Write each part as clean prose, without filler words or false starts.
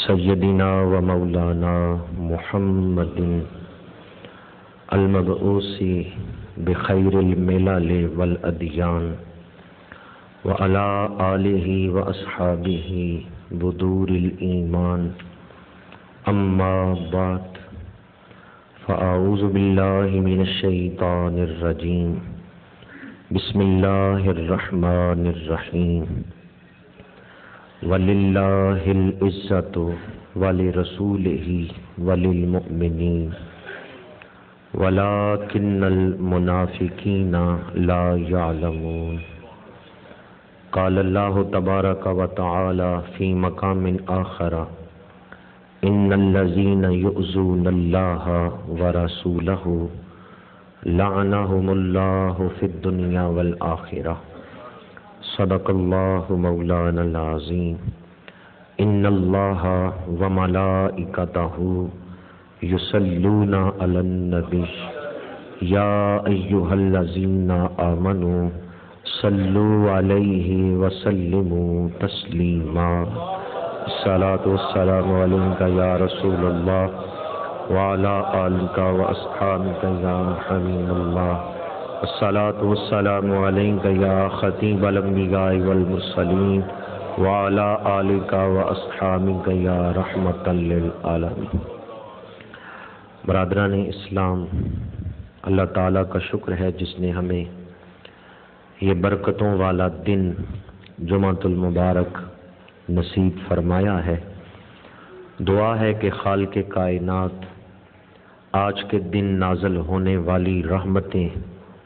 سیدنا و مولانا محمد المبعوث بخیر الملل والادیان وعلی آلہ واصحابہ بدور الایمان اما بعد فاعوذ باللہ من الشیطان الرجیم بسم اللہ الرحمن الرحیم وَلِلَّهِ الْعِزَّةُ وَلِرَسُولِهِ وَلِلْمُؤْمِنِينَ وَلَكِنَّ الْمُنَافِقِينَ لَا يَعْلَمُونَ قال اللہ تبارک وتعالی فی مقام آخر ان الذین یؤذون اللہ ورسولہ لعنہم اللہ فی الدنیا والآخرہ صدق اللہ مولانا العظیم ان اللہ وملائکتہ یصلون علی النبی یا ایہا الذین آمنوا صلوا علیہ وسلموا تسلیما الصلاۃ والسلام علیک یا رسول اللہ وعلی آلک واصحابک یا حبیب اللہ الصلاۃ والسلام علیک یا خطیب الانبیاء والمرسلین وعلی آلک واصحابک یا رحمۃ للعالمین۔ برادران اسلام، اللہ تعالیٰ کا شکر ہے جس نے ہمیں یہ برکتوں والا دن جمعۃ المبارک نصیب فرمایا ہے۔ دعا ہے کہ خالق کائنات آج کے دن نازل ہونے والی رحمتیں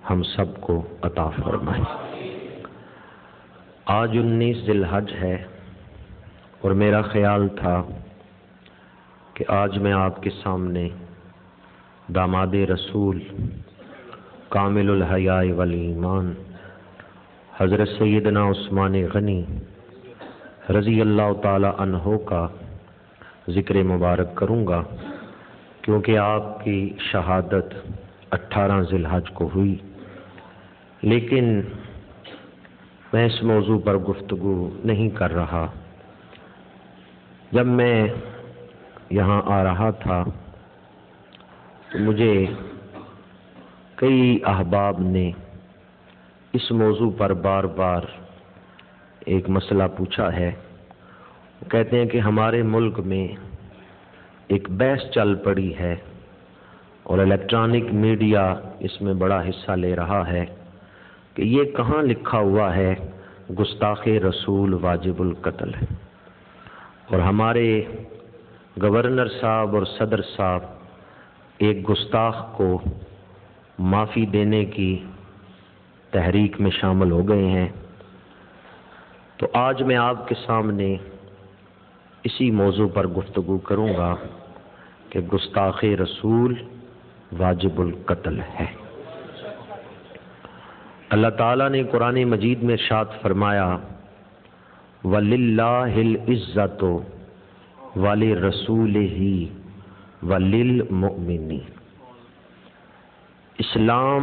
ہم سب کو عطا فرمائے۔ آج 19 ذی الحج ہے اور میرا خیال تھا کہ آج میں آپ کے سامنے داماد رسول کامل الحیاء والایمان حضرت سیدنا عثمان غنی رضی اللہ تعالی عنہ کا ذکر مبارک کروں گا، کیونکہ آپ کی شہادت 18 ذی الحج کو ہوئی، لیکن میں اس موضوع پر گفتگو نہیں کر رہا۔ جب میں یہاں آ رہا تھا تو مجھے کئی احباب نے اس موضوع پر بار بار ایک مسئلہ پوچھا ہے۔ وہ کہتے ہیں کہ ہمارے ملک میں ایک بحث چل پڑی ہے اور الیکٹرانک میڈیا اس میں بڑا حصہ لے رہا ہے کہ یہ کہاں لکھا ہوا ہے گستاخ رسول واجب القتل ہے، اور ہمارے گورنر صاحب اور صدر صاحب ایک گستاخ کو معافی دینے کی تحریک میں شامل ہو گئے ہیں۔ تو آج میں آپ کے سامنے اسی موضوع پر گفتگو کروں گا کہ گستاخ رسول واجب القتل ہے۔ اللہ تعالیٰ نے قرآن مجید میں ارشاد فرمایا وَلِلَّهِ الْعِزَّةُ وَلِرَسُولِهِ وَلِلْمُؤْمِنِينَ۔ اسلام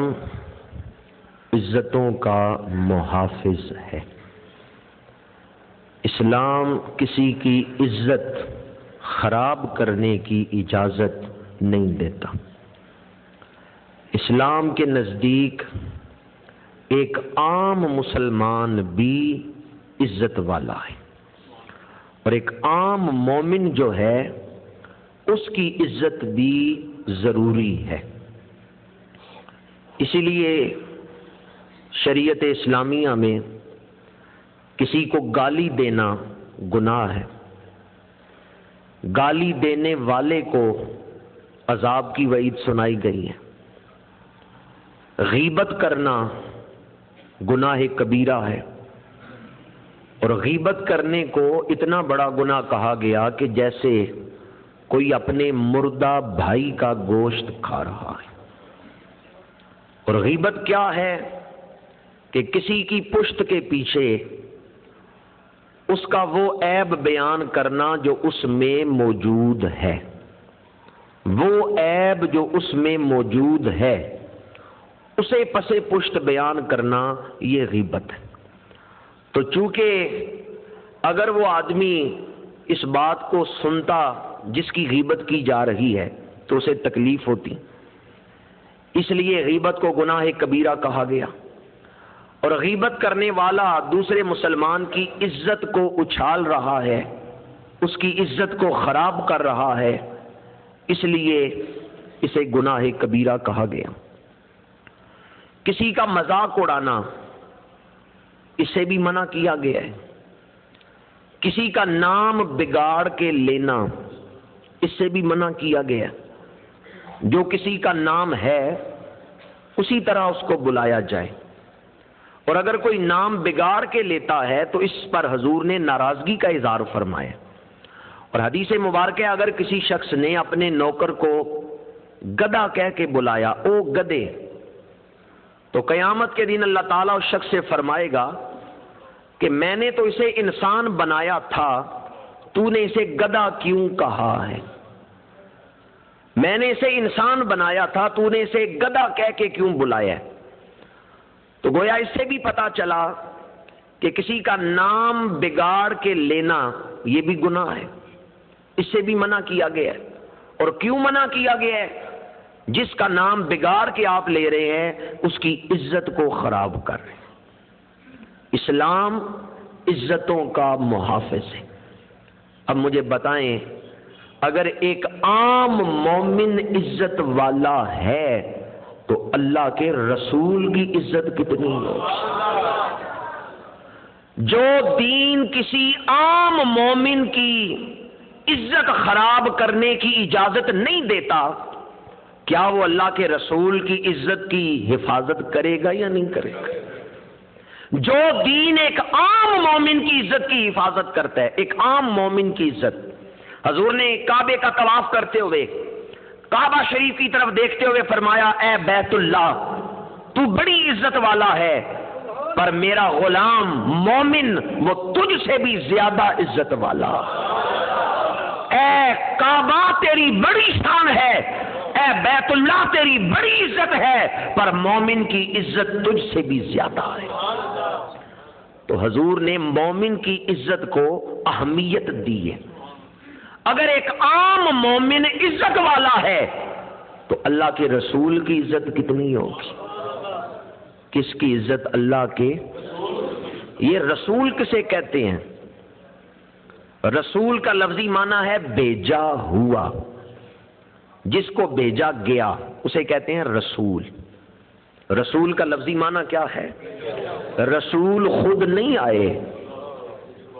عزتوں کا محافظ ہے۔ اسلام کسی کی عزت خراب کرنے کی اجازت نہیں دیتا۔ اسلام کے نزدیک ایک عام مسلمان بھی عزت والا ہے، اور ایک عام مومن جو ہے اس کی عزت بھی ضروری ہے۔ اسی لیے شریعت اسلامیہ میں کسی کو گالی دینا گناہ ہے۔ گالی دینے والے کو عذاب کی وعید سنائی گئی ہے۔ غیبت کرنا گناہ کبیرہ ہے، اور غیبت کرنے کو اتنا بڑا گناہ کہا گیا کہ جیسے کوئی اپنے مردہ بھائی کا گوشت کھا رہا ہے۔ اور غیبت کیا ہے کہ کسی کی پشت کے پیچھے اس کا وہ عیب بیان کرنا جو اس میں موجود ہے، وہ عیب جو اس میں موجود ہے اسے پس پشت بیان کرنا، یہ غیبت ہے۔ تو چونکہ اگر وہ آدمی اس بات کو سنتا جس کی غیبت کی جا رہی ہے تو اسے تکلیف ہوتی، اس لیے غیبت کو گناہ کبیرہ کہا گیا۔ اور غیبت کرنے والا دوسرے مسلمان کی عزت کو اچھال رہا ہے، اس کی عزت کو خراب کر رہا ہے، اس لیے اسے گناہ کبیرہ کہا گیا۔ کسی کا مذاق اڑانا، اسے بھی منع کیا گیا ہے۔ کسی کا نام بگاڑ کے لینا، اس سے بھی منع کیا گیا ہے۔ جو کسی کا نام ہے اسی طرح اس کو بلایا جائے، اور اگر کوئی نام بگاڑ کے لیتا ہے تو اس پر حضور نے ناراضگی کا اظہار فرمایا۔ اور حدیث مبارکہ اگر کسی شخص نے اپنے نوکر کو گدھا کہہ کے بلایا، او گدھے، تو قیامت کے دن اللہ تعالیٰ اس شخص سے فرمائے گا کہ میں نے تو اسے انسان بنایا تھا، تو نے اسے گدھا کیوں کہا ہے؟ میں نے اسے انسان بنایا تھا، تو نے اسے گدھا کہہ کے کیوں بلایا ہے؟ تو گویا اس سے بھی پتا چلا کہ کسی کا نام بگاڑ کے لینا یہ بھی گناہ ہے، اس سے بھی منع کیا گیا ہے۔ اور کیوں منع کیا گیا ہے؟ جس کا نام بگاڑ کے آپ لے رہے ہیں اس کی عزت کو خراب کر رہے ہیں۔ اسلام عزتوں کا محافظ ہے۔ اب مجھے بتائیں، اگر ایک عام مومن عزت والا ہے تو اللہ کے رسول کی عزت کتنی ہوگی؟ جو دین کسی عام مومن کی عزت خراب کرنے کی اجازت نہیں دیتا، کیا وہ اللہ کے رسول کی عزت کی حفاظت کرے گا یا نہیں کرے گا؟ جو دین ایک عام مومن کی عزت کی حفاظت کرتا ہے، ایک عام مومن کی عزت، حضور نے کعبے کا طواف کرتے ہوئے کعبہ شریف کی طرف دیکھتے ہوئے فرمایا، اے بیت اللہ، تو بڑی عزت والا ہے، پر میرا غلام مومن وہ تجھ سے بھی زیادہ عزت والا۔ اے کعبہ تیری بڑی شان ہے، اے بیت اللہ تیری بڑی عزت ہے، پر مومن کی عزت تجھ سے بھی زیادہ ہے۔ تو حضور نے مومن کی عزت کو اہمیت دی ہے۔ اگر ایک عام مومن عزت والا ہے تو اللہ کے رسول کی عزت کتنی ہوگی؟ کس کی عزت؟ اللہ کے۔ یہ رسول کسے کہتے ہیں؟ رسول کا لفظی معنی ہے بھیجا ہوا، جس کو بھیجا گیا اسے کہتے ہیں رسول۔ رسول کا لفظی معنی کیا ہے؟ رسول خود نہیں آئے،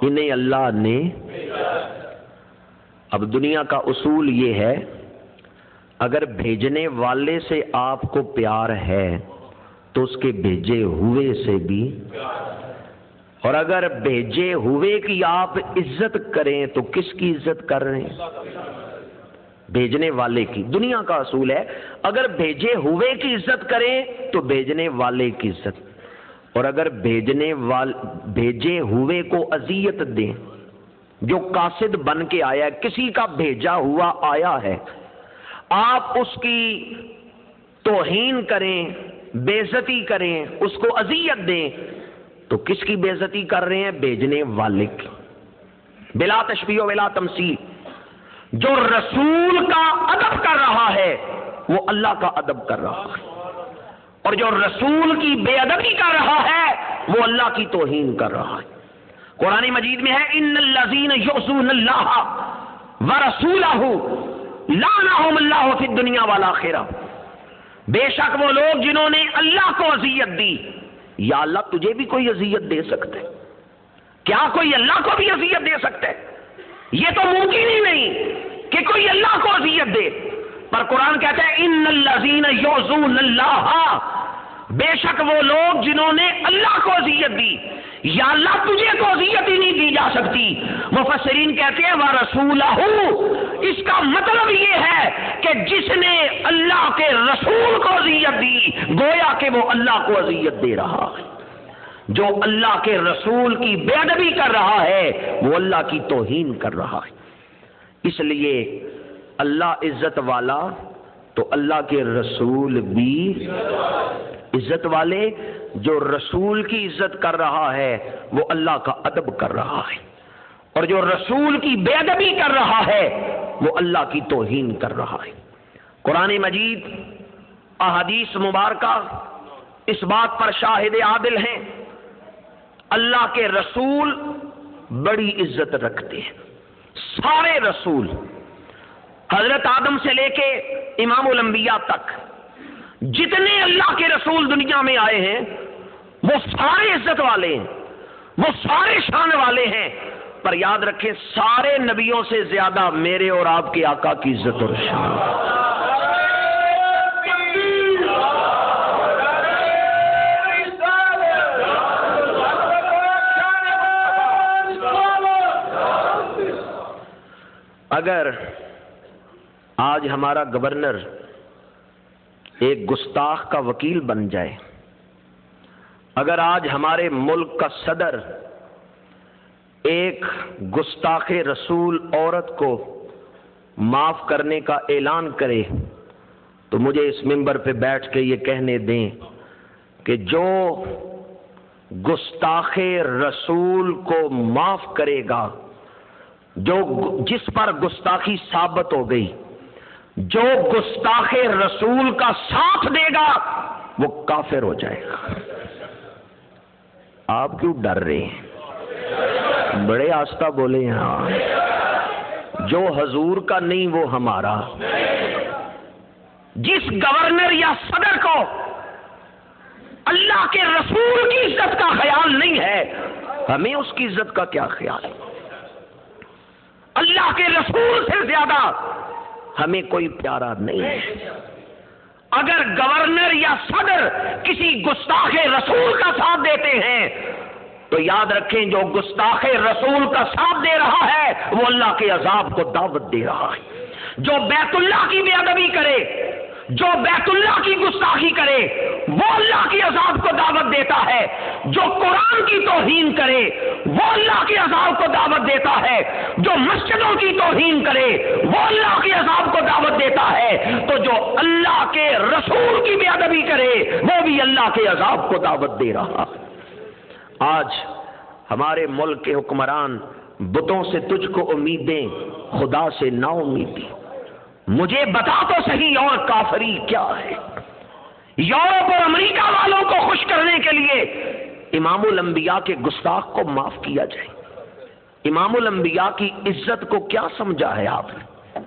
انہیں اللہ نے۔ اب دنیا کا اصول یہ ہے، اگر بھیجنے والے سے آپ کو پیار ہے تو اس کے بھیجے ہوئے سے بھی، اور اگر بھیجے ہوئے کی آپ عزت کریں تو کس کی عزت کر رہے ہیں؟ بھیجنے والے کی۔ دنیا کا اصول ہے، اگر بھیجے ہوئے کی عزت کریں تو بھیجنے والے کی عزت، اور اگر بھیجے ہوئے کو اذیت دیں، جو قاصد بن کے آیا ہے، کسی کا بھیجا ہوا آیا ہے، آپ اس کی توہین کریں، بے عزتی کریں، اس کو اذیت دیں، تو کس کی بے عزتی کر رہے ہیں؟ بھیجنے والے کی۔ بلا تشبیہ ولا تمثیل۔ جو رسول کا ادب کر رہا ہے وہ اللہ کا ادب کر رہا ہے، اور جو رسول کی بے ادبی کر رہا ہے وہ اللہ کی توہین کر رہا ہے۔ قرآن مجید میں ہے، ان الذین یعصون اللہ ورسولہ لعنہم اللہ فی الدنیا والآخرہ۔ بے شک وہ لوگ جنہوں نے اللہ کو اذیت دی۔ یا اللہ تجھے بھی کوئی اذیت دے سکتا ہے؟ کیا کوئی اللہ کو بھی اذیت دے سکتا ہے؟ یہ تو ممکن ہی نہیں کہ کوئی اللہ کو اذیت دے، پر قرآن کہتا ہے ان الذین یعصون اللہ، بے شک وہ لوگ جنہوں نے اللہ کو اذیت دی۔ یا اللہ تجھے تو اذیت ہی نہیں دی جا سکتی۔ مفسرین کہتے ہیں وَرَسُولَهُ، اس کا مطلب یہ ہے کہ جس نے اللہ کے رسول کو اذیت دی گویا کہ وہ اللہ کو اذیت دے رہا ہے۔ جو اللہ کے رسول کی بے ادبی کر رہا ہے وہ اللہ کی توہین کر رہا ہے۔ اس لیے اللہ عزت والا تو اللہ کے رسول بھی عزت والے۔ جو رسول کی عزت کر رہا ہے وہ اللہ کا ادب کر رہا ہے، اور جو رسول کی بے ادبی کر رہا ہے وہ اللہ کی توہین کر رہا ہے۔ قرآن مجید، احادیث مبارکہ اس بات پر شاہد عادل ہیں، اللہ کے رسول بڑی عزت رکھتے ہیں۔ سارے رسول، حضرت آدم سے لے کے امام الانبیاء تک جتنے اللہ کے رسول دنیا میں آئے ہیں وہ سارے عزت والے ہیں، وہ سارے شان والے ہیں، پر یاد رکھیں سارے نبیوں سے زیادہ میرے اور آپ کے آقا کی عزت اور شان۔ اگر آج ہمارا گورنر ایک گستاخ کا وکیل بن جائے، اگر آج ہمارے ملک کا صدر ایک گستاخ رسول عورت کو معاف کرنے کا اعلان کرے، تو مجھے اس منبر پہ بیٹھ کے یہ کہنے دیں کہ جو گستاخ رسول کو معاف کرے گا، جس پر گستاخی ثابت ہو گئی، جو گستاخ رسول کا ساتھ دے گا وہ کافر ہو جائے گا۔ آپ کیوں ڈر رہے ہیں؟ بڑے آستہ بولے ہیں۔ ہاں، جو حضور کا نہیں وہ ہمارا۔ جس گورنر یا صدر کو اللہ کے رسول کی عزت کا خیال نہیں ہے، ہمیں اس کی عزت کا کیا خیال ہے؟ اللہ کے رسول سے زیادہ ہمیں کوئی پیارا نہیں ہے۔ اگر گورنر یا صدر کسی گستاخ رسول کا ساتھ دیتے ہیں تو یاد رکھیں جو گستاخ رسول کا ساتھ دے رہا ہے وہ اللہ کے عذاب کو دعوت دے رہا ہے۔ جو بیت اللہ کی بے ادبی کرے، جو بیت اللہ کی گستاخی کرے وہ اللہ کے عذاب کو دعوت دیتا ہے۔ جو قرآن کی توہین کرے وہ اللہ کے عذاب کو دعوت دیتا ہے۔ جو مسجدوں کی توہین کرے وہ اللہ کے عذاب کو دعوت دیتا ہے۔ تو جو اللہ کے رسول کی بے ادبی کرے وہ بھی اللہ کے عذاب کو دعوت دے رہا ہے۔ آج ہمارے ملک کے حکمران بتوں سے تجھ کو امیدیں، خدا سے نا امیدی۔ مجھے بتا تو صحیح اور کافری کیا ہے؟ یورپ اور امریکہ والوں کو خوش کرنے کے لیے امام الانبیاء کے گستاخ کو معاف کیا جائے۔ امام الانبیاء کی عزت کو کیا سمجھا ہے آپ نے؟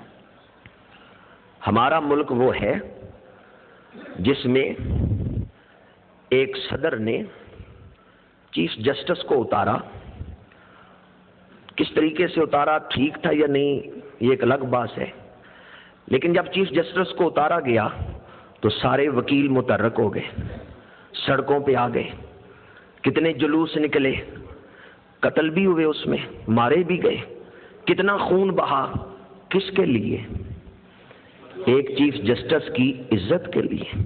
ہمارا ملک وہ ہے جس میں ایک صدر نے چیف جسٹس کو اتارا۔ کس طریقے سے اتارا، ٹھیک تھا یا نہیں، یہ ایک الگ بات ہے، لیکن جب چیف جسٹس کو اتارا گیا تو سارے وکیل متحرک ہو گئے، سڑکوں پہ آ گئے، کتنے جلوس نکلے، قتل بھی ہوئے، اس میں مارے بھی گئے، کتنا خون بہا، کس کے لیے؟ ایک چیف جسٹس کی عزت کے لیے۔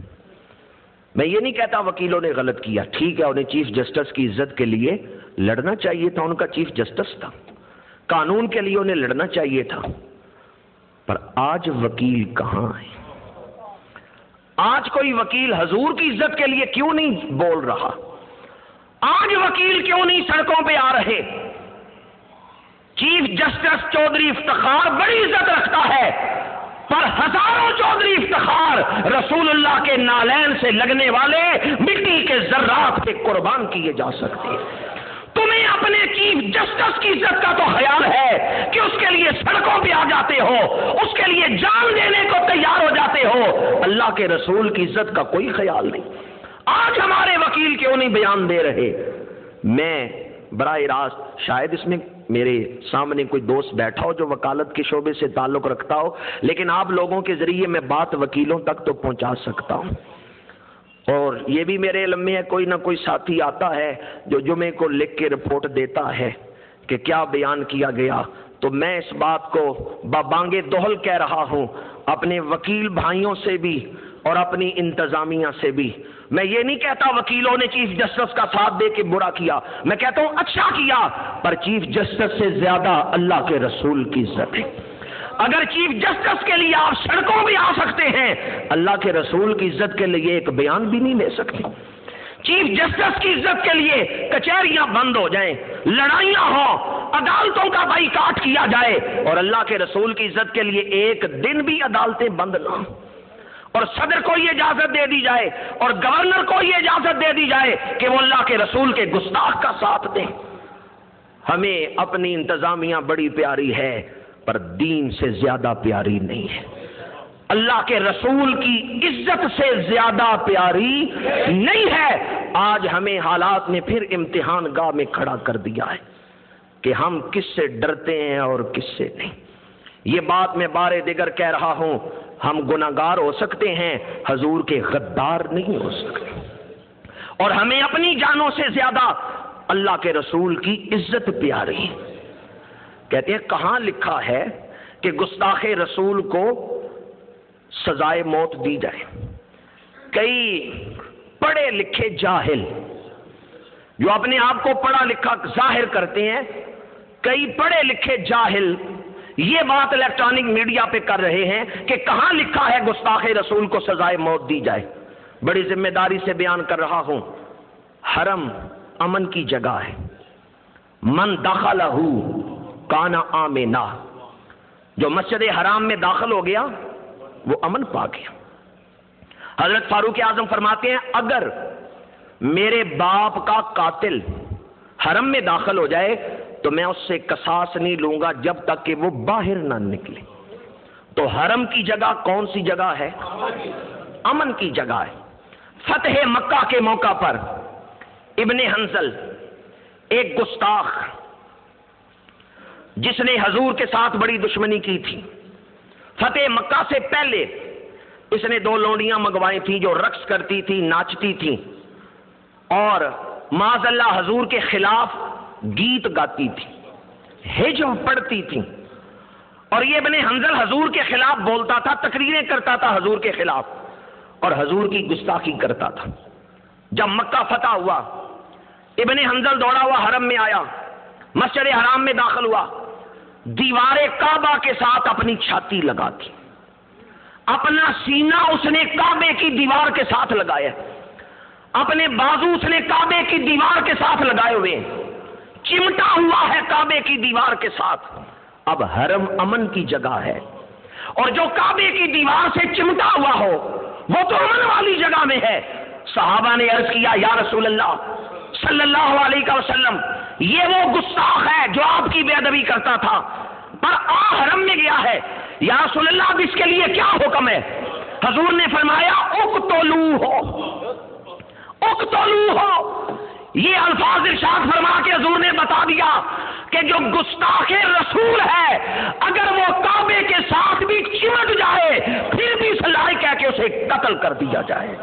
میں یہ نہیں کہتا وکیلوں نے غلط کیا، ٹھیک ہے، انہیں چیف جسٹس کی عزت کے لیے لڑنا چاہیے تھا، ان کا چیف جسٹس تھا، قانون کے لیے انہیں لڑنا چاہیے تھا، پر آج وکیل کہاں ہے؟ آج کوئی وکیل حضور کی عزت کے لیے کیوں نہیں بول رہا؟ آج وکیل کیوں نہیں سڑکوں پہ آ رہے؟ چیف جسٹس چودھری افتخار بڑی عزت رکھتا ہے، پر ہزاروں چودھری افتخار رسول اللہ کے نالین سے لگنے والے مٹی کے ذرات کے قربان کیے جا سکتے ہیں۔ تمہیں اپنے چیف جسٹس کی عزت کا تو خیال ہے کہ اس کے لیے سڑکوں پہ آ جاتے ہو، اس کے لیے جان دینے کو تیار ہو جاتے ہو، اللہ کے رسول کی عزت کا کوئی خیال نہیں۔ آج ہمارے وکیل کیوں نہیں بیان دے رہے؟ میں براہ راست، شاید اس میں میرے سامنے کوئی دوست بیٹھا ہو جو وکالت کے شعبے سے تعلق رکھتا ہو، لیکن آپ لوگوں کے ذریعے میں بات وکیلوں تک تو پہنچا سکتا ہوں۔ اور یہ بھی میرے علم میں ہے کوئی نہ کوئی ساتھی آتا ہے جو جمعے کو لکھ کے رپورٹ دیتا ہے کہ کیا بیان کیا گیا، تو میں اس بات کو ببانگ دہل کہہ رہا ہوں اپنے وکیل بھائیوں سے بھی اور اپنی انتظامیہ سے بھی۔ میں یہ نہیں کہتا وکیلوں نے چیف جسٹس کا ساتھ دے کے برا کیا، میں کہتا ہوں اچھا کیا، پر چیف جسٹس سے زیادہ اللہ کے رسول کی عزت ہے۔ اگر چیف جسٹس کے لیے آپ سڑکوں پہ آ سکتے ہیں، اللہ کے رسول کی عزت کے لیے ایک بیان بھی نہیں لے سکتے۔ چیف جسٹس کی عزت کے لیے کچہریاں بند ہو جائیں، لڑائیاں ہوں، عدالتوں کا بائیکاٹ کیا جائے، اور اللہ کے رسول کی عزت کے لیے ایک دن بھی عدالتیں بند نہ ہوں، اور صدر کو یہ اجازت دے دی جائے اور گورنر کو یہ اجازت دے دی جائے کہ وہ اللہ کے رسول کے گستاخ کا ساتھ دیں۔ ہمیں اپنی انتظامیہ بڑی پیاری ہے پر دین سے زیادہ پیاری نہیں ہے، اللہ کے رسول کی عزت سے زیادہ پیاری نہیں ہے۔ آج ہمیں حالات نے پھر امتحان گاہ میں کھڑا کر دیا ہے کہ ہم کس سے ڈرتے ہیں اور کس سے نہیں۔ یہ بات میں بار دیگر کہہ رہا ہوں، ہم گناہگار ہو سکتے ہیں، حضور کے غدار نہیں ہو سکتے، اور ہمیں اپنی جانوں سے زیادہ اللہ کے رسول کی عزت پیاری۔ کہتے ہیں کہاں لکھا ہے کہ گستاخ رسول کو سزائے موت دی جائے؟ کئی پڑھے لکھے جاہل جو اپنے آپ کو پڑھا لکھا ظاہر کرتے ہیں، کئی پڑھے لکھے جاہل یہ بات الیکٹرانک میڈیا پہ کر رہے ہیں کہ کہاں لکھا ہے گستاخ رسول کو سزائے موت دی جائے۔ بڑی ذمہ داری سے بیان کر رہا ہوں، حرم امن کی جگہ ہے، من دخلہ کان آمنا، جو مسجد حرام میں داخل ہو گیا وہ امن پا گیا۔ حضرت فاروق اعظم فرماتے ہیں اگر میرے باپ کا قاتل حرم میں داخل ہو جائے تو میں اس سے قصاص نہیں لوں گا جب تک کہ وہ باہر نہ نکلے۔ تو حرم کی جگہ کون سی جگہ ہے؟ امن کی جگہ ہے۔ فتح مکہ کے موقع پر ابن حنظل ایک گستاخ جس نے حضور کے ساتھ بڑی دشمنی کی تھی، فتح مکہ سے پہلے اس نے 2 لونڈیاں منگوائی تھی جو رقص کرتی تھی، ناچتی تھی، اور معاذ اللہ حضور کے خلاف گیت گاتی تھی، ہجو پڑھتی تھی، اور یہ ابن حنظل حضور کے خلاف بولتا تھا، تقریریں کرتا تھا حضور کے خلاف، اور حضور کی گستاخی کرتا تھا۔ جب مکہ فتح ہوا، ابن حنظل دوڑا ہوا حرم میں آیا، مسجد حرام میں داخل ہوا، دیوار کعبہ کے ساتھ اپنی چھاتی لگا دی، اپنا سینہ اس نے کعبے کی دیوار کے ساتھ لگایا، اپنے بازو اس نے کعبے کی دیوار کے ساتھ لگائے ہوئے، چمٹا ہوا ہے کعبے کی دیوار کے ساتھ۔ اب حرم امن کی جگہ ہے، اور جو کعبے کی دیوار سے چمٹا ہوا ہو وہ تو امن والی جگہ میں ہے۔ صحابہ نے عرض کیا یا رسول اللہ صلی اللہ علیہ وسلم، یہ وہ گستاخ ہے جو آپ کی بے ادبی کرتا تھا، پر حرم میں گیا ہے، یا رسول اللہ اب اس کے لیے کیا حکم ہے؟ حضور نے فرمایا اقتلوہ، اقتلوہ۔ یہ الفاظ ارشاد فرما کے حضور نے بتا دیا کہ جو گستاخ رسول ہے اگر وہ کعبے کے ساتھ بھی چمٹ جائے پھر بھی اس لائق ہے کہ اسے قتل کر دیا جائے۔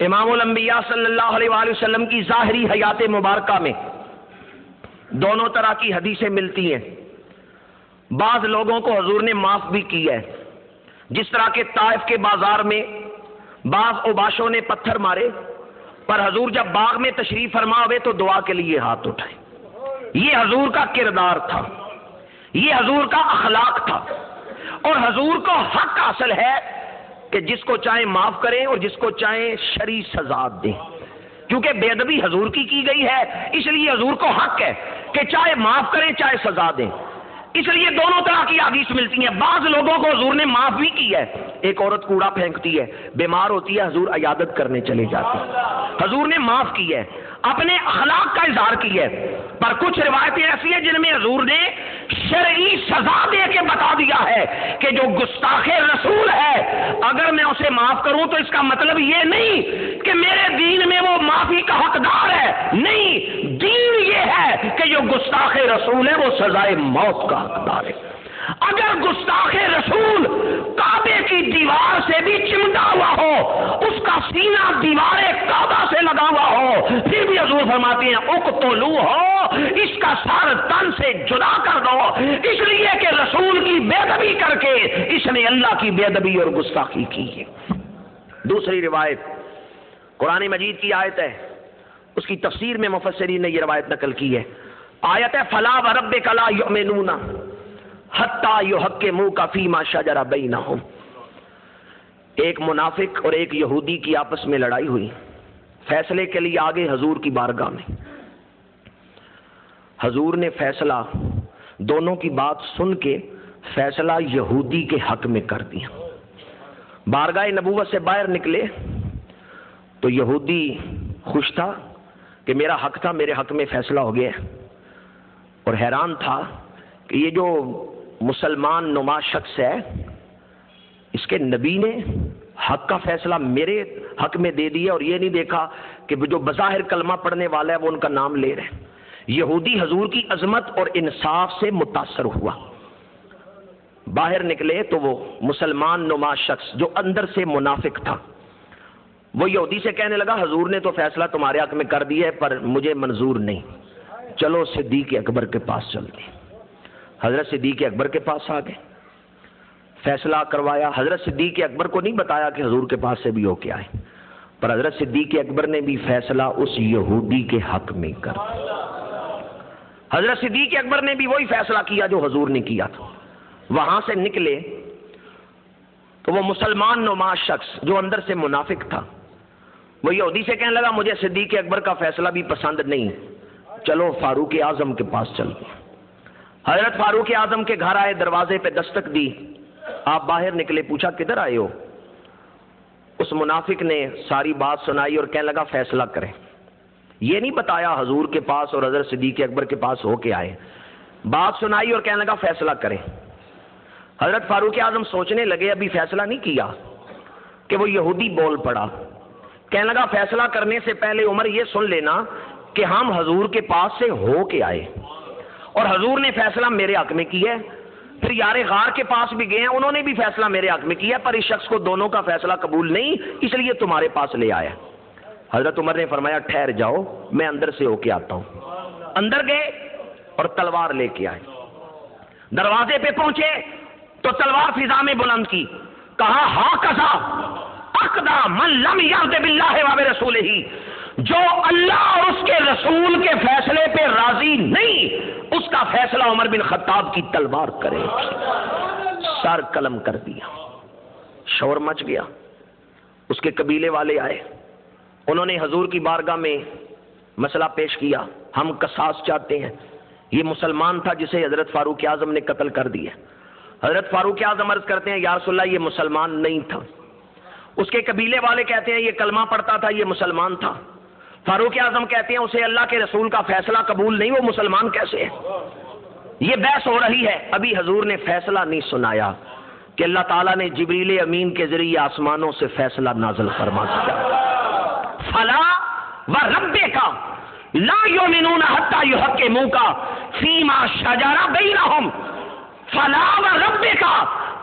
امام الانبیاء صلی اللہ علیہ وآلہ وسلم کی ظاہری حیات مبارکہ میں دونوں طرح کی حدیثیں ملتی ہیں۔ بعض لوگوں کو حضور نے معاف بھی کی ہے، جس طرح کہ طائف کے بازار میں بعض اوباشوں نے پتھر مارے، پر حضور جب باغ میں تشریف فرما ہوئے تو دعا کے لیے ہاتھ اٹھائے۔ یہ حضور کا کردار تھا، یہ حضور کا اخلاق تھا، اور حضور کو حق حاصل ہے کہ جس کو چاہے معاف کریں اور جس کو چاہے شرعی سزا دیں، کیونکہ بے ادبی حضور کی گئی ہے، اس لیے حضور کو حق ہے کہ چاہے معاف کریں چاہے سزا دیں۔ اس لیے دونوں طرح کی حدیث ملتی ہیں۔ بعض لوگوں کو حضور نے معاف بھی کی ہے، ایک عورت کوڑا پھینکتی ہے، بیمار ہوتی ہے، حضور عیادت کرنے چلے جاتے ہیں، حضور نے معاف کی ہے۔ اپنے اخلاق کا اظہار کی ہے، پر کچھ روایتیں ایسی ہیں جن میں حضور نے شرعی سزا دے کے بتا دیا ہے کہ جو گستاخ رسول ہے اگر میں اسے معاف کروں تو اس کا مطلب یہ نہیں کہ میرے دین میں وہ معافی کا حقدار ہے، نہیں، دین یہ ہے کہ جو گستاخ رسول ہے وہ سزائے موت کا حقدار ہے۔ اگر گستاخ رسول کعبے کی دیوار سے بھی چمٹا ہوا ہو، اس کا سینہ دیوار کعبہ سے لگا ہوا ہو، پھر بھی حضور فرماتے ہیں اقتلو ہو، اس کا سر تن سے جدا کر دو، اس لیے کہ رسول کی بے ادبی کر کے اس نے اللہ کی بے ادبی اور گستاخی کی ہے۔ دوسری روایت قرآن مجید کی آیت ہے، اس کی تفسیر میں مفسرین نے یہ روایت نقل کی ہے۔ آیت ہے فلا وربک لا یؤمنون حتی یحکموک فیما شجر بینہم۔ ایک منافق اور ایک یہودی کی آپس میں لڑائی ہوئی، فیصلے کے لیے آگے حضور کی بارگاہ میں۔ حضور نے فیصلہ دونوں کی بات سن کے فیصلہ یہودی کے حق میں کر دیا۔ بارگاہ نبوت سے باہر نکلے تو یہودی خوش تھا کہ میرا حق تھا، میرے حق میں فیصلہ ہو گیا، اور حیران تھا کہ یہ جو مسلمان نما شخص ہے اس کے نبی نے حق کا فیصلہ میرے حق میں دے دیا، اور یہ نہیں دیکھا کہ جو بظاہر کلمہ پڑھنے والا ہے وہ ان کا نام لے رہے ہیں۔ یہودی حضور کی عظمت اور انصاف سے متاثر ہوا، باہر نکلے تو وہ مسلمان نما شخص جو اندر سے منافق تھا وہ یہودی سے کہنے لگا حضور نے تو فیصلہ تمہارے حق میں کر دیا ہے پر مجھے منظور نہیں، چلو صدیق اکبر کے پاس چلتے ہیں۔ حضرت صدیق اکبر کے پاس آ گئے، فیصلہ کروایا۔ حضرت صدیق اکبر کو نہیں بتایا کہ حضور کے پاس سے بھی ہو کے آئے، پر حضرت صدیق اکبر نے بھی فیصلہ اس یہودی کے حق میں کر دیا۔ حضرت صدیق اکبر نے بھی وہی فیصلہ کیا جو حضور نے کیا تھا۔ وہاں سے نکلے تو وہ مسلمان نما شخص جو اندر سے منافق تھا وہ یہودی سے کہنے لگا مجھے صدیق اکبر کا فیصلہ بھی پسند نہیں، چلو فاروق اعظم کے پاس چلتے ہیں۔ حضرت فاروق اعظم کے گھر آئے، دروازے پہ دستک دی، آپ باہر نکلے، پوچھا کدھر آئے ہو؟ اس منافق نے ساری بات سنائی اور کہنے لگا فیصلہ کریں۔ یہ نہیں بتایا حضور کے پاس اور حضرت صدیق اکبر کے پاس ہو کے آئے، بات سنائی اور کہنے لگا فیصلہ کریں۔ حضرت فاروق اعظم سوچنے لگے ابھی فیصلہ نہیں کیا کہ وہ یہودی بول پڑا، کہنے لگا فیصلہ کرنے سے پہلے عمر یہ سن لینا کہ ہم حضور کے پاس سے ہو کے آئے اور حضور نے فیصلہ میرے حق میں کیا ہے، پھر یار غار کے پاس بھی گئے ہیں انہوں نے بھی فیصلہ میرے حق میں کیا، پر اس شخص کو دونوں کا فیصلہ قبول نہیں، اس لیے تمہارے پاس لے آیا۔ حضرت عمر نے فرمایا ٹھہر جاؤ میں اندر سے ہو کے آتا ہوں۔ اندر گئے اور تلوار لے کے آئے، دروازے پہ پہنچے تو تلوار فضا میں بلند کی، کہا ہا کذا اقدا من لم یرض باللہ و برسولہ، جو اللہ اور اس کے رسول کے فیصلے پہ راضی نہیں اس کا فیصلہ عمر بن خطاب کی تلوار کرے۔ سر قلم کر دیا، شور مچ گیا۔ اس کے قبیلے والے آئے، انہوں نے حضور کی بارگاہ میں مسئلہ پیش کیا، ہم قصاص چاہتے ہیں۔ یہ مسلمان تھا جسے حضرت فاروق اعظم نے قتل کر دیا۔ حضرت فاروق اعظم عرض کرتے ہیں یا رسول اللہ یہ مسلمان نہیں تھا۔ اس کے قبیلے والے کہتے ہیں یہ کلمہ پڑھتا تھا، یہ مسلمان تھا۔ فاروق اعظم کہتے ہیں اسے اللہ کے رسول کا فیصلہ قبول نہیں، وہ مسلمان کیسے ہے؟ یہ بحث ہو رہی ہے، ابھی حضور نے فیصلہ نہیں سنایا کہ اللہ تعالیٰ نے جبریل امین کے ذریعے آسمانوں سے فیصلہ نازل فرما دیا، فلا وربک لا یؤمنون حتی یحکموک فیما شجر بینہم، فلا وربک،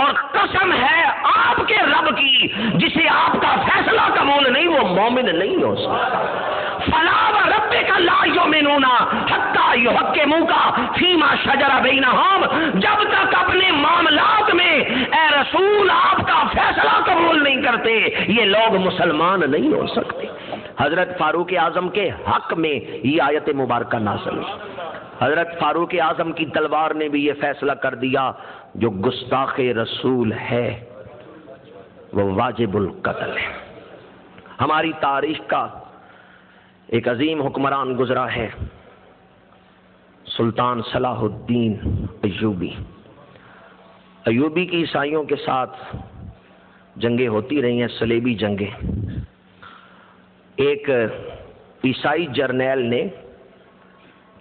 اور قسم ہے آپ کے رب کی جسے آپ کا فیصلہ قبول نہیں وہ مومن نہیں ہو سکتا۔ فلا وربک لا یؤمنون حتی یحکموک فیما شجر بینہم، جب تک اپنے معاملات میں اے رسول آپ کا فیصلہ قبول نہیں کرتے یہ لوگ مسلمان نہیں ہو سکتے۔ حضرت فاروق اعظم کے حق میں یہ آیت مبارکہ نازل ہوئی۔ حضرت فاروق اعظم کی تلوار نے بھی یہ فیصلہ کر دیا جو گستاخ رسول ہے وہ واجب القتل ہے۔ ہماری تاریخ کا ایک عظیم حکمران گزرا ہے سلطان صلاح الدین ایوبی۔ ایوبی کی عیسائیوں کے ساتھ جنگیں ہوتی رہی ہیں، صلیبی جنگیں۔ ایک عیسائی جرنیل نے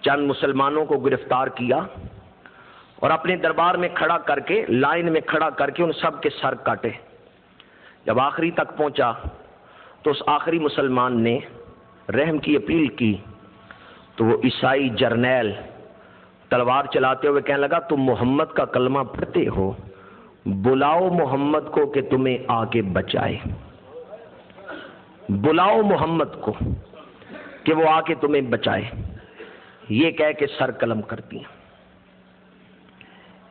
چند مسلمانوں کو گرفتار کیا اور اپنے دربار میں کھڑا کر کے، لائن میں کھڑا کر کے ان سب کے سر کاٹے۔ جب آخری تک پہنچا تو اس آخری مسلمان نے رحم کی اپیل کی تو وہ عیسائی جرنیل تلوار چلاتے ہوئے کہنے لگا، تم محمد کا کلمہ پڑھتے ہو، بلاؤ محمد کو کہ تمہیں آ کے بچائے، بلاؤ محمد کو کہ وہ آ کے تمہیں بچائے۔ یہ کہہ کے سر قلم کر دیا۔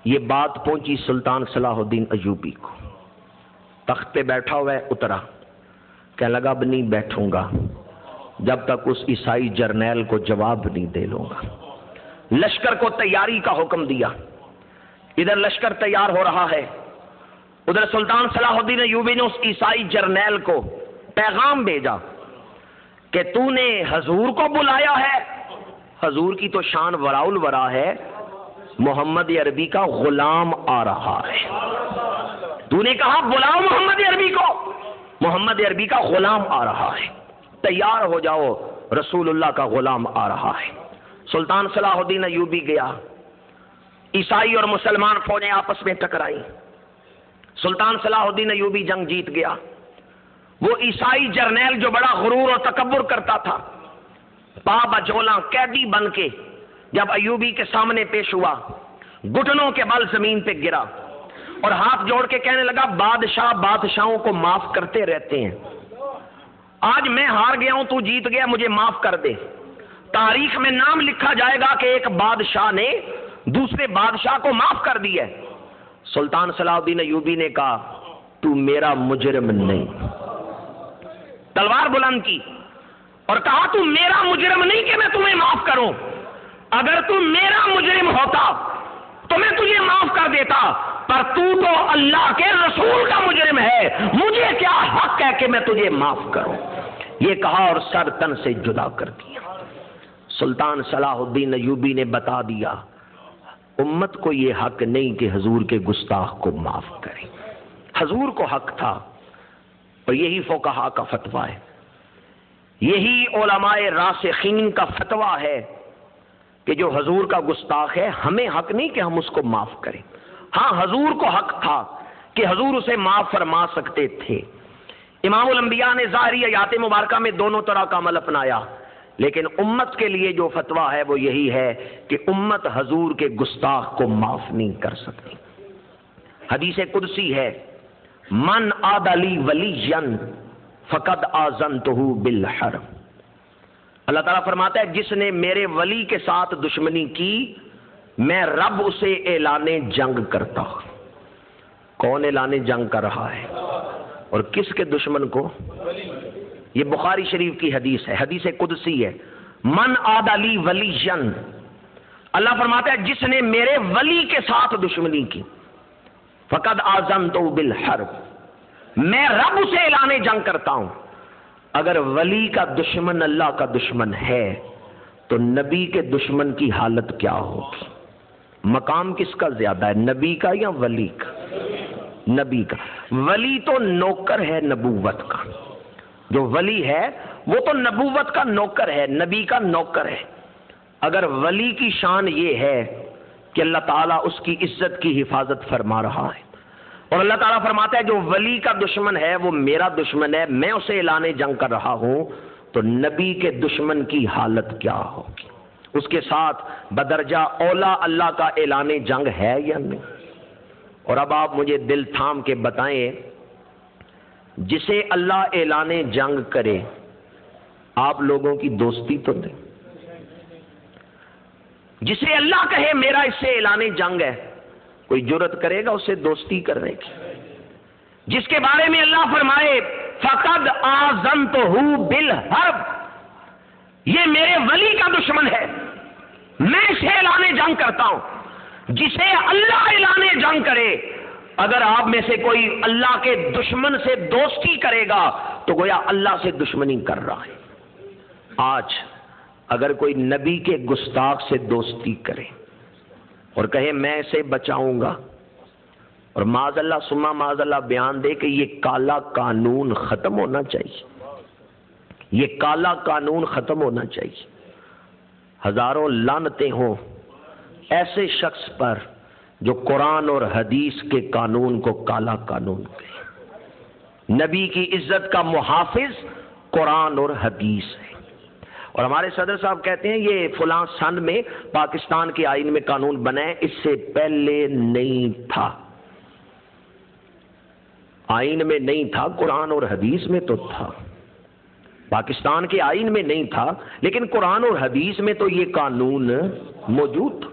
یہ بات پہنچی سلطان صلاح الدین ایوبی کو، تخت پہ بیٹھا ہوا ہے، اترا، کہنے لگا اب نہیں بیٹھوں گا جب تک اس عیسائی جرنیل کو جواب نہیں دے لوں گا۔ لشکر کو تیاری کا حکم دیا، ادھر لشکر تیار ہو رہا ہے، ادھر سلطان صلاح الدین ایوبی نے اس عیسائی جرنیل کو پیغام بھیجا کہ تو نے حضور کو بلایا ہے، حضور کی تو شان وراء الورا ہے، محمد عربی کا غلام آ رہا ہے، تو نے کہا بلاؤ محمد عربی کو، محمد عربی کا غلام آ رہا ہے، تیار ہو جاؤ، رسول اللہ کا غلام آ رہا ہے۔ سلطان صلاح الدین ایوبی گیا، عیسائی اور مسلمان فوجیں آپس میں ٹکرائی، سلطان صلاح الدین ایوبی جنگ جیت گیا۔ وہ عیسائی جرنیل جو بڑا غرور اور تکبر کرتا تھا، پا بجولا قیدی بن کے جب ایوبی کے سامنے پیش ہوا، گھٹنوں کے بل زمین پہ گرا اور ہاتھ جوڑ کے کہنے لگا، بادشاہ بادشاہوں کو معاف کرتے رہتے ہیں، آج میں ہار گیا ہوں، تو جیت گیا، مجھے معاف کر دے۔ تاریخ میں نام لکھا جائے گا کہ ایک بادشاہ نے دوسرے بادشاہ کو معاف کر دیا ہے۔ سلطان صلاح الدین ایوبی نے کہا، تو میرا مجرم نہیں، تلوار بلند کی اور کہا، تو میرا مجرم نہیں کہ میں تمہیں معاف کروں، اگر تو میرا مجرم ہوتا تو میں تجھے معاف کر دیتا، پر تو اللہ کے رسول کا مجرم ہے، مجھے کیا حق ہے کہ میں تجھے معاف کروں۔ یہ کہا اور سر تن سے جدا کر دیا۔ سلطان صلاح الدین ایوبی نے بتا دیا، امت کو یہ حق نہیں کہ حضور کے گستاخ کو معاف کرے، حضور کو حق تھا، اور یہی فقہا کا فتویٰ ہے، یہی علماء راسخین کا فتویٰ ہے کہ جو حضور کا گستاخ ہے، ہمیں حق نہیں کہ ہم اس کو معاف کریں۔ ہاں حضور کو حق تھا کہ حضور اسے معاف فرما سکتے تھے۔ امام الانبیاء نے ظاہری آیات مبارکہ میں دونوں طرح کا عمل اپنایا، لیکن امت کے لیے جو فتویٰ ہے وہ یہی ہے کہ امت حضور کے گستاخ کو معاف نہیں کر سکتی۔ حدیث قدسی ہے، من عاد لی ولیا فقد آذنتہ بالحرب۔ اللہ تعالیٰ فرماتا ہے، جس نے میرے ولی کے ساتھ دشمنی کی، میں رب اسے اعلان جنگ کرتا ہوں۔ کون اعلان جنگ کر رہا ہے اور کس کے دشمن کو؟ یہ بخاری شریف کی حدیث ہے، حدیث قدسی ہے، من عاد لی ولیا، اللہ فرماتا ہے جس نے میرے ولی کے ساتھ دشمنی کی، فقد آذنتہ بالحرب، میں رب اسے اعلان جنگ کرتا ہوں۔ اگر ولی کا دشمن اللہ کا دشمن ہے تو نبی کے دشمن کی حالت کیا ہوگی؟ مقام کس کا زیادہ ہے، نبی کا یا ولی کا؟ نبی کا۔ ولی تو نوکر ہے نبوت کا، جو ولی ہے وہ تو نبوت کا نوکر ہے، نبی کا نوکر ہے۔ اگر ولی کی شان یہ ہے کہ اللہ تعالیٰ اس کی عزت کی حفاظت فرما رہا ہے، اور اللہ تعالیٰ فرماتا ہے جو ولی کا دشمن ہے وہ میرا دشمن ہے، میں اسے اعلان جنگ کر رہا ہوں، تو نبی کے دشمن کی حالت کیا ہوگی؟ اس کے ساتھ بدرجہ اولا اللہ کا اعلان جنگ ہے یا نہیں؟ اور اب آپ مجھے دل تھام کے بتائیں، جسے اللہ اعلان جنگ کرے آپ لوگوں کی دوستی تو نہیں؟ جسے اللہ کہے میرا اس سے اعلان جنگ ہے، کوئی جرت کرے گا اسے دوستی کرنے کی؟ جس کے بارے میں اللہ فرمائے فقد آذنتہ بالحرب، یہ میرے ولی کا دشمن ہے، میں اسے اعلان جنگ کرتا ہوں۔ جسے اللہ اعلان جنگ کرے، اگر آپ میں سے کوئی اللہ کے دشمن سے دوستی کرے گا تو گویا اللہ سے دشمنی کر رہا ہے۔ آج اگر کوئی نبی کے گستاخ سے دوستی کرے اور کہے میں اسے بچاؤں گا، اور معاذ اللہ ثم معاذ اللہ بیان دے کہ یہ کالا قانون ختم ہونا چاہیے، یہ کالا قانون ختم ہونا چاہیے. ہزاروں لعنتیں ہوں ایسے شخص پر جو قرآن اور حدیث کے قانون کو کالا قانون کہے. نبی کی عزت کا محافظ قرآن اور حدیث ہے. اور ہمارے صدر صاحب کہتے ہیں یہ فلاں سن میں پاکستان کے آئین میں قانون بنا ہے، اس سے پہلے نہیں تھا. آئین میں نہیں تھا، قرآن اور حدیث میں تو تھا. پاکستان کے آئین میں نہیں تھا لیکن قرآن اور حدیث میں تو یہ قانون موجود تھا.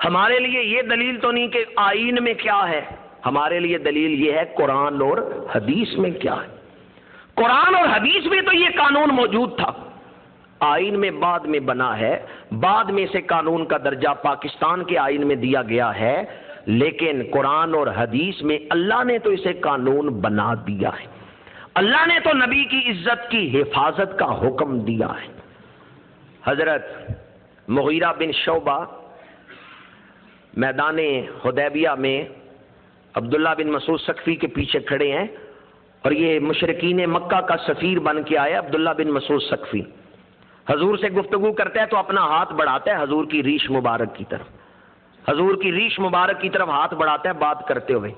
ہمارے لیے یہ دلیل تو نہیں کہ آئین میں کیا ہے، ہمارے لیے دلیل یہ ہے قرآن اور حدیث میں کیا ہے. قرآن اور حدیث میں تو یہ قانون موجود تھا، آئین میں بعد میں بنا ہے، بعد میں سے قانون کا درجہ پاکستان کے آئین میں دیا گیا ہے، لیکن قرآن اور حدیث میں اللہ نے تو اسے قانون بنا دیا ہے. اللہ نے تو نبی کی عزت کی حفاظت کا حکم دیا ہے. حضرت مغیرہ بن شعبہ میدان حدیبیہ میں عبداللہ بن مسعود ثقفی کے پیچھے کھڑے ہیں اور یہ مشرکین مکہ کا سفیر بن کے آیا عبداللہ بن مسعود ثقفی. حضور سے گفتگو کرتا ہے تو اپنا ہاتھ بڑھاتا ہے حضور کی ریش مبارک کی طرف، حضور کی ریش مبارک کی طرف ہاتھ بڑھاتا ہے بات کرتے ہوئے.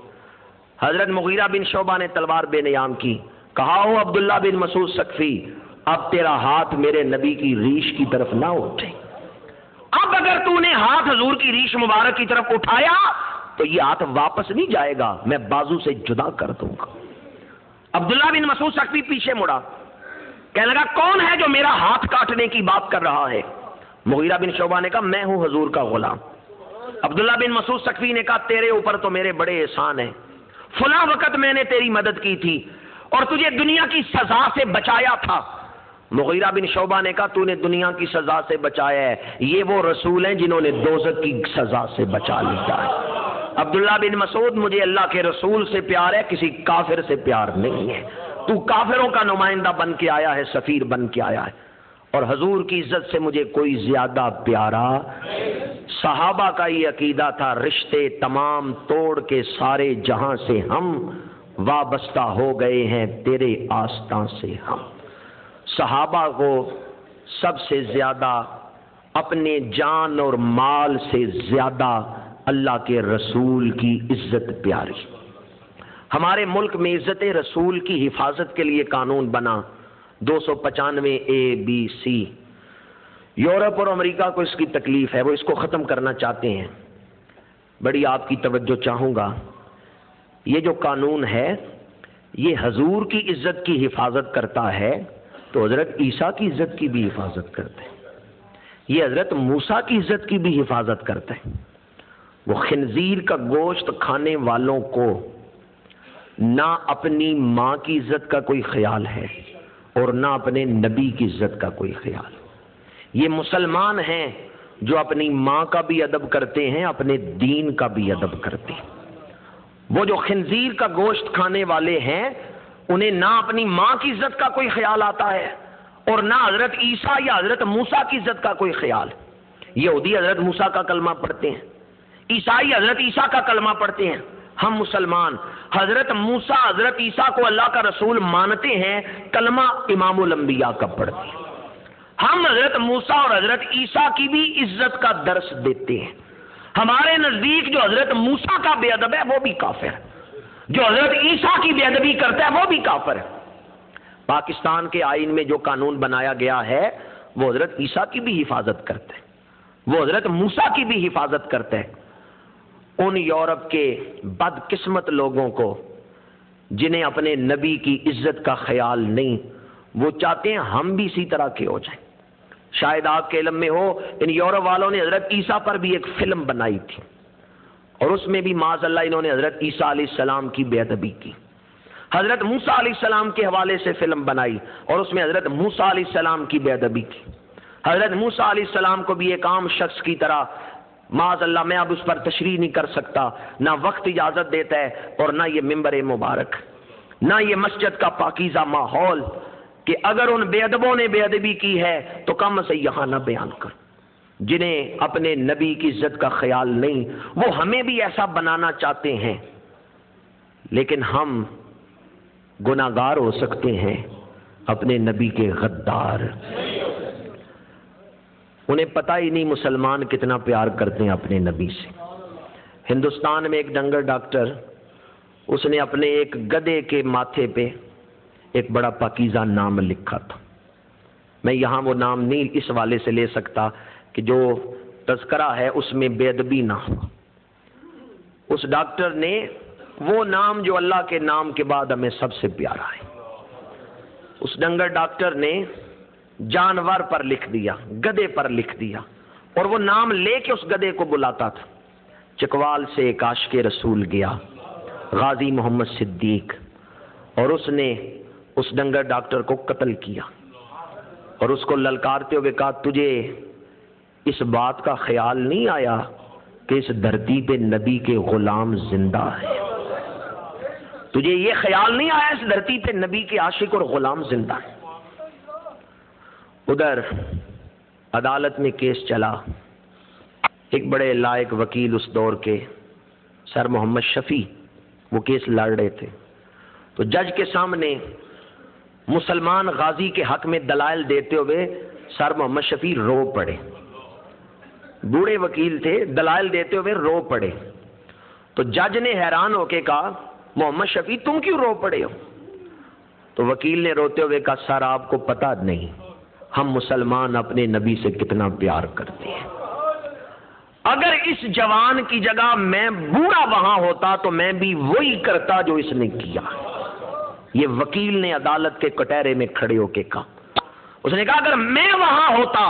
حضرت مغیرہ بن شعبہ نے تلوار بے نیام کی، کہا ہو عبداللہ بن مسعود ثقفی اب تیرا ہاتھ میرے نبی کی ریش کی طرف نہ اٹھے. اب اگر تو نے ہاتھ حضور کی ریش مبارک کی طرف اٹھایا تو یہ ہاتھ واپس نہیں جائے گا، میں بازو سے جدا کر دوں گا. عبداللہ بن مسعود ثقفی پیچھے مڑا، کہنے لگا کون ہے جو میرا ہاتھ کاٹنے کی بات کر رہا ہے؟ مغیرہ بن شعبہ نے کہا میں ہوں حضور کا غلام. عبداللہ بن مسعود ثقفی نے کہا تیرے اوپر تو میرے بڑے احسان ہیں، فلاں وقت میں نے تیری مدد کی تھی اور تجھے دنیا کی سزا سے بچایا تھا. مغیرہ بن شعبہ نے کہا تو نے دنیا کی سزا سے بچایا ہے، یہ وہ رسول ہیں جنہوں نے دوزخ کی سزا سے بچا لیا ہے. عبداللہ بن مسعود مجھے اللہ کے رسول سے پیار ہے، کسی کافر سے پیار نہیں ہے. تو کافروں کا نمائندہ بن کے آیا ہے، سفیر بن کے آیا ہے، اور حضور کی عزت سے مجھے کوئی زیادہ پیارا. صحابہ کا یہ عقیدہ تھا رشتے تمام توڑ کے سارے جہاں سے ہم وابستہ ہو گئے ہیں تیرے آستاں سے ہم. صحابہ کو سب سے زیادہ اپنے جان اور مال سے زیادہ اللہ کے رسول کی عزت پیاری. ہمارے ملک میں عزت رسول کی حفاظت کے لیے قانون بنا 295 ABC. یورپ اور امریکہ کو اس کی تکلیف ہے، وہ اس کو ختم کرنا چاہتے ہیں. بڑی آپ کی توجہ چاہوں گا، یہ جو قانون ہے یہ حضور کی عزت کی حفاظت کرتا ہے تو حضرت عیسیٰ کی عزت کی بھی حفاظت کرتا ہے. یہ حضرت موسیٰ کی عزت کی بھی حفاظت کرتا ہے. وہ خنزیر کا گوشت کھانے والوں کو نہ اپنی ماں کی عزت کا کوئی خیال ہے اور نہ اپنے نبی کی عزت کا کوئی خیال. یہ مسلمان ہیں جو اپنی ماں کا بھی ادب کرتے ہیں، اپنے دین کا بھی ادب کرتے ہیں. وہ جو خنزیر کا گوشت کھانے والے ہیں انہیں نہ اپنی ماں کی عزت کا کوئی خیال آتا ہے اور نہ حضرت عیسیٰ یا حضرت موسیٰ کی عزت کا کوئی خیال. یہودی حضرت موسیٰ کا کلمہ پڑھتے ہیں، عیسائی حضرت عیسیٰ کا کلمہ پڑھتے ہیں. ہم مسلمان حضرت موسیٰ حضرت عیسیٰ کو اللہ کا رسول مانتے ہیں، کلمہ امام الانبیاء کا پڑھتے ہیں. ہم حضرت موسیٰ اور حضرت عیسیٰ کی بھی عزت کا درس دیتے ہیں. ہمارے نزدیک جو حضرت موسیٰ کا بے ادب ہے وہ بھی کافر ہے، جو حضرت عیسیٰ کی بے ادبی کرتا ہے وہ بھی کافر ہے. پاکستان کے آئین میں جو قانون بنایا گیا ہے وہ حضرت عیسیٰ کی بھی حفاظت کرتا ہے، وہ حضرت موسیٰ کی بھی حفاظت کرتا ہے. ان یورپ کے بدقسمت لوگوں کو جنہیں اپنے نبی کی عزت کا خیال نہیں، وہ چاہتے ہیں ہم بھی اسی طرح کے ہو جائیں. شاید آپ کے علم میں ہو ان یورپ والوں نے حضرت عیسیٰ پر بھی ایک فلم بنائی تھی اور اس میں بھی معاذ اللہ انہوں نے حضرت عیسیٰ علیہ السلام کی بے ادبی کی. حضرت موسیٰ علیہ السلام کے حوالے سے فلم بنائی اور اس میں حضرت موسیٰ علیہ السلام کی بے ادبی کی. حضرت موسیٰ علیہ السلام کو بھی ایک عام شخص کی طرح معاذ اللہ، میں اب اس پر تشریح نہیں کر سکتا، نہ وقت اجازت دیتا ہے اور نہ یہ ممبر مبارک، نہ یہ مسجد کا پاکیزہ ماحول کہ اگر ان بے ادبوں نے بے ادبی کی ہے تو کم سے یہاں نہ بیان کر. جنہیں اپنے نبی کی عزت کا خیال نہیں وہ ہمیں بھی ایسا بنانا چاہتے ہیں، لیکن ہم گناہگار ہو سکتے ہیں اپنے نبی کے غدار. انہیں پتہ ہی نہیں مسلمان کتنا پیار کرتے ہیں اپنے نبی سے. ہندوستان میں ایک ڈنگر ڈاکٹر، اس نے اپنے ایک گدھے کے ماتھے پہ ایک بڑا پاکیزہ نام لکھا تھا. میں یہاں وہ نام نہیں اس والے سے لے سکتا کہ جو تذکرہ ہے اس میں بے ادبی نہ ہو. اس ڈاکٹر نے وہ نام جو اللہ کے نام کے بعد ہمیں سب سے پیارا ہے، اس ڈنگر ڈاکٹر نے جانور پر لکھ دیا، گدھے پر لکھ دیا، اور وہ نام لے کے اس گدھے کو بلاتا تھا. چکوال سے ایک عاشق رسول گیا، غازی محمد صدیق، اور اس نے اس ڈنگر ڈاکٹر کو قتل کیا اور اس کو للکارتے ہوئے کہا تجھے اس بات کا خیال نہیں آیا کہ اس دھرتی پہ نبی کے غلام زندہ ہیں؟ تجھے یہ خیال نہیں آیا اس دھرتی پہ نبی کے عاشق اور غلام زندہ ہیں؟ ادھر عدالت میں کیس چلا. ایک بڑے لائق وکیل اس دور کے سر محمد شفیع وہ کیس لڑ رہے تھے. تو جج کے سامنے مسلمان غازی کے حق میں دلائل دیتے ہوئے سر محمد شفیع رو پڑے. بوڑھے وکیل تھے، دلائل دیتے ہوئے رو پڑے. تو جج نے حیران ہو کے کہا محمد شفیع تم کیوں رو پڑے ہو؟ تو وکیل نے روتے ہوئے کہا سر آپ کو پتہ نہیں ہم مسلمان اپنے نبی سے کتنا پیار کرتے ہیں. اگر اس جوان کی جگہ میں بوڑھا وہاں ہوتا تو میں بھی وہی کرتا جو اس نے کیا. یہ وکیل نے عدالت کے کٹہرے میں کھڑے ہو کے کہا. اس نے کہا اگر میں وہاں ہوتا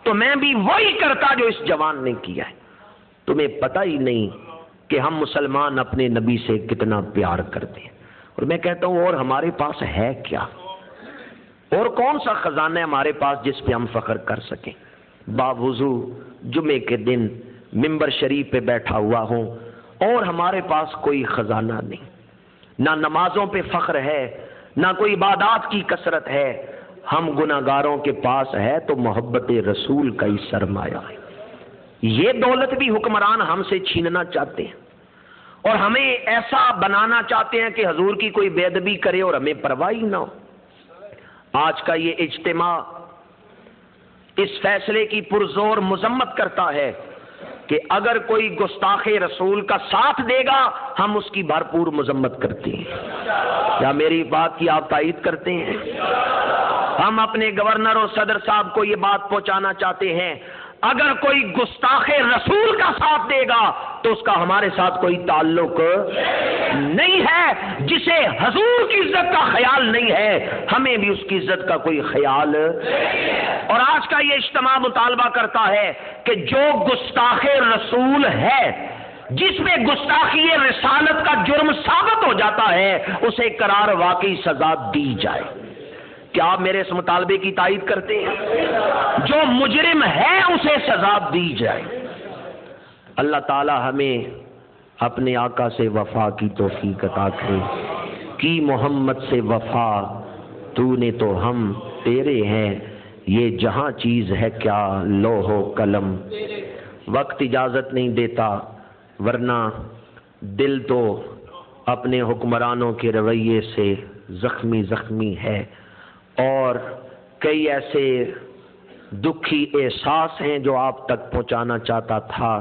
تو میں بھی وہی کرتا جو اس جوان نے کیا ہے. تمہیں پتہ ہی نہیں کہ ہم مسلمان اپنے نبی سے کتنا پیار کرتے ہیں. اور میں کہتا ہوں اور ہمارے پاس ہے کیا؟ اور کون سا خزانہ ہے ہمارے پاس جس پہ ہم فخر کر سکیں؟ باوضو جمعے کے دن ممبر شریف پہ بیٹھا ہوا ہوں اور ہمارے پاس کوئی خزانہ نہیں. نہ نمازوں پہ فخر ہے، نہ کوئی عبادات کی کثرت ہے. ہم گناہگاروں کے پاس ہے تو محبت رسول کا ہی سرمایہ ہے. یہ دولت بھی حکمران ہم سے چھیننا چاہتے ہیں اور ہمیں ایسا بنانا چاہتے ہیں کہ حضور کی کوئی بے ادبی کرے اور ہمیں پرواہ ہی نہ ہو. آج کا یہ اجتماع اس فیصلے کی پرزور مذمت کرتا ہے کہ اگر کوئی گستاخ رسول کا ساتھ دے گا ہم اس کی بھرپور مذمت کرتے ہیں. کیا میری بات کی آپ تائید کرتے ہیں؟ ہم اپنے گورنر اور صدر صاحب کو یہ بات پہنچانا چاہتے ہیں اگر کوئی گستاخ رسول کا ساتھ دے گا تو اس کا ہمارے ساتھ کوئی تعلق نہیں ہے. جسے حضور کی عزت کا خیال نہیں ہے ہمیں بھی اس کی عزت کا کوئی خیال. اور آج کا یہ اجتماع مطالبہ کرتا ہے کہ جو گستاخ رسول ہے، جس میں گستاخی رسالت کا جرم ثابت ہو جاتا ہے، اسے قرار واقعی سزا دی جائے. کیا آپ میرے اس مطالبے کی تائید کرتے ہیں؟ جو مجرم ہے اسے سزا دی جائے. اللہ تعالی ہمیں اپنے آقا سے وفا کی توفیق عطا کرے. کی محمد سے وفا تو نے تو ہم تیرے ہیں، یہ جہاں چیز ہے کیا لوح و قلم. وقت اجازت نہیں دیتا ورنہ دل تو اپنے حکمرانوں کے رویے سے زخمی ہے اور کئی ایسے دکھی احساس ہیں جو آپ تک پہنچانا چاہتا تھا،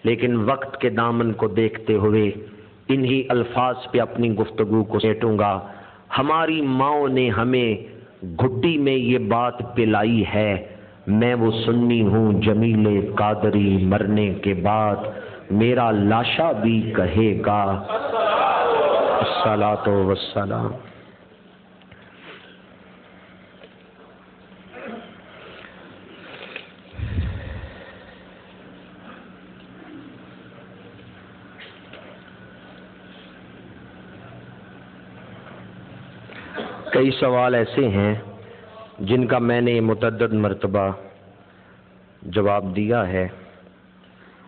لیکن وقت کے دامن کو دیکھتے ہوئے انہی الفاظ پہ اپنی گفتگو کو سمیٹوں گا. ہماری ماؤں نے ہمیں گھٹی میں یہ بات پلائی ہے، میں وہ سنی ہوں جمیل قادری مرنے کے بعد میرا لاشا بھی کہے گا الصلاۃ والسلام. کئی سوال ایسے ہیں جن کا میں نے متعدد مرتبہ جواب دیا ہے،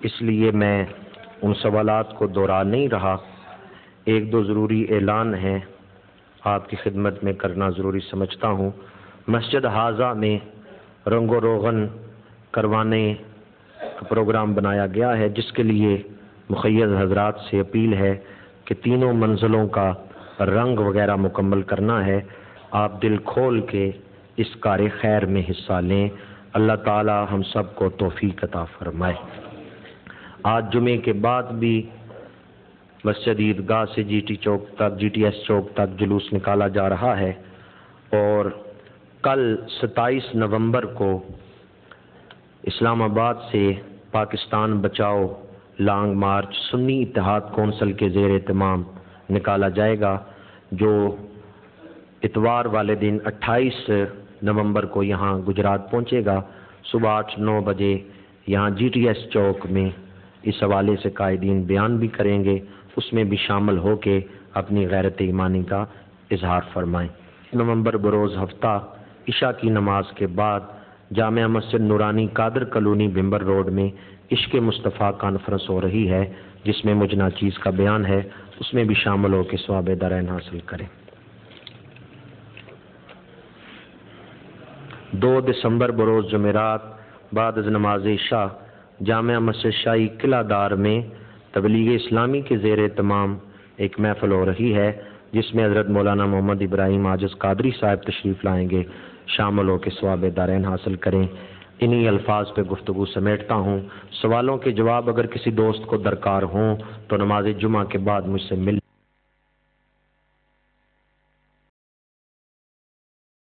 اس لیے میں ان سوالات کو دوہرا نہیں رہا. ایک دو ضروری اعلان ہیں آپ کی خدمت میں کرنا ضروری سمجھتا ہوں. مسجد حاضہ میں رنگ و روغن کروانے کا پروگرام بنایا گیا ہے، جس کے لیے مخیز حضرات سے اپیل ہے کہ تینوں منزلوں کا رنگ وغیرہ مکمل کرنا ہے. آپ دل کھول کے اس کار خیر میں حصہ لیں۔ اللہ تعالی ہم سب کو توفیق عطا فرمائے۔ آج جمعے کے بعد بھی مسجد عیدگاہ سے جی ٹی ایس چوک تک جلوس نکالا جا رہا ہے، اور کل 27 نومبر کو اسلام آباد سے پاکستان بچاؤ لانگ مارچ سنی اتحاد کونسل کے زیر اہتمام نکالا جائے گا، جو اتوار والے دن 28 نومبر کو یہاں گجرات پہنچے گا۔ صبح 8-9 بجے یہاں جی ٹی ایس چوک میں اس حوالے سے قائدین بیان بھی کریں گے، اس میں بھی شامل ہو کے اپنی غیرت ایمانی کا اظہار فرمائیں۔ نومبر بروز ہفتہ عشاء کی نماز کے بعد جامعہ مسجد نورانی قادر کالونی بھمبر روڈ میں عشق مصطفیٰ کانفرنس ہو رہی ہے، جس میں مجھ ناچیز کا بیان ہے، اس میں بھی شامل ہو کے ثواب دارین حاصل کریں۔ 2 دسمبر بروز جمعرات بعد از نماز عشاء جامعہ مسجد شاہی قلعہ دار میں تبلیغ اسلامی کے زیر اہتمام ایک محفل ہو رہی ہے، جس میں حضرت مولانا محمد ابراہیم عاجز قادری صاحب تشریف لائیں گے۔ شامل ہو کے ثواب دارین حاصل کریں۔ انہی الفاظ پہ گفتگو سمیٹتا ہوں۔ سوالوں کے جواب اگر کسی دوست کو درکار ہوں تو نماز جمعہ کے بعد مجھ سے مل